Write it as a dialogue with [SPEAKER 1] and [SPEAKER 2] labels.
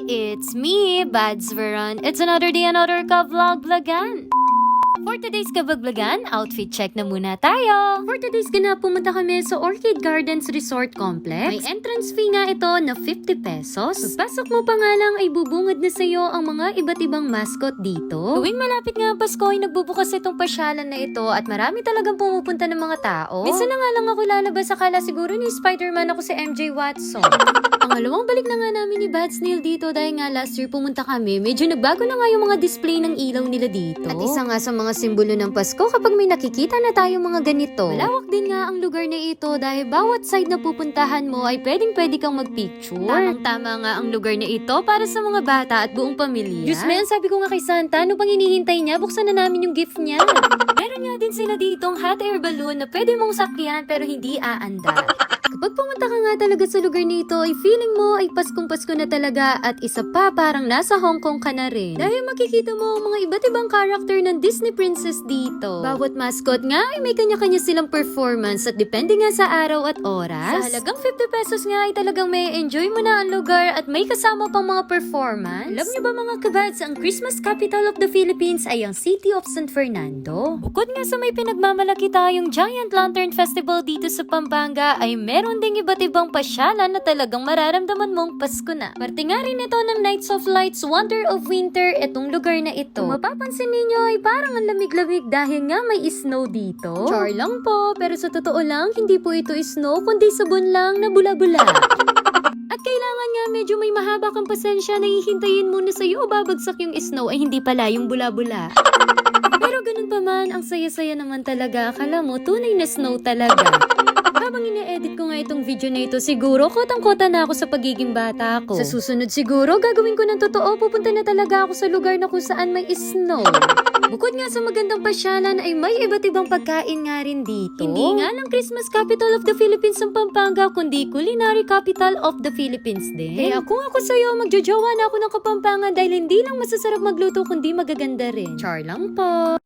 [SPEAKER 1] It's me, Bads Veron. It's another day, another ka-vlog-vlogan. For today's kabaglagan, outfit check na muna tayo. For today's ganap, pumunta kami sa Orchid Gardens Resort Complex. May entrance fee nga ito na 50 pesos. Pagpasok mo pa nga lang ay bubungad na sa'yo ang mga iba't ibang mascot dito. Tuwing malapit nga ang Pasko ay nagbubukas itong pasyalan na ito at marami talagang pumupunta ng mga tao. Minsan na nga lang ako lalabas, akala siguro ni Spider-Man ako si MJ Watson. Pangalawang balik na nga namin ni Bad Snail dito dahil nga last year pumunta kami, medyo nagbago na nga yung mga display ng ilaw nila dito. At isa nga sa mga simbolo ng Pasko kapag may nakikita na tayong mga ganito. Malawak din nga ang lugar na ito dahil bawat side na pupuntahan mo ay pwedeng-pwede kang magpicture. Tamang-tama nga ang lugar na ito para sa mga bata at buong pamilya. Diyos man, sabi ko nga kay Santa, ano pang hinihintay niya? Buksan na namin yung gift niya. Meron nga din sila ditong hot air balloon na pwede mong sakyan pero hindi aandar. Kapag pumunta ka nga talaga sa lugar nito, ay feeling mo ay Paskong-Pasko na talaga at isa pa parang nasa Hong Kong ka na rin. Dahil makikita mo ang mga iba't ibang character ng Disney princess dito. Bawat mascot nga ay may kanya-kanya silang performance at depende nga sa araw at oras. Sa halagang 50 pesos nga ay talagang may enjoy mo na ang lugar at may kasama pang mga performance. Alam niyo ba mga kabads, ang Christmas capital of the Philippines ay ang City of San Fernando. Bukod nga sa may pinagmamalaki tayong Giant Lantern Festival dito sa Pampanga ay meron ding iba't ibang pasyalan na talagang mararamdaman mong Pasko na. Parte nga rin ito ng Nights of Lights, Wonder of Winter, itong lugar na ito. Kung mapapansin ninyo ay parang ang lamig-lamig dahil nga may snow dito. Char lang po, pero sa totoo lang, hindi po ito snow, kundi sabon lang na bula-bula. At kailangan nga medyo may mahaba kang pasensya na hihintayin muna sa'yo o babagsak yung snow ay hindi pala yung bula-bula. Pero ganun pa man, ang saya-saya naman talaga. Akala mo, tunay na snow talaga. Habang ine-edit ko nga itong video na ito, siguro kotang-kota na ako sa pagiging bata ko. Sa susunod siguro, gagawin ko ng totoo, pupunta na talaga ako sa lugar na kung saan may snow. Bukod nga sa magandang pasyalan ay may iba't ibang pagkain nga rin dito. Hindi nga lang Christmas capital of the Philippines ang Pampanga, kundi culinary capital of the Philippines din. Kaya kung ako sa'yo, magjojowa na ako ng Kapampangan dahil hindi lang masasarap magluto kundi magaganda rin. Char lang po.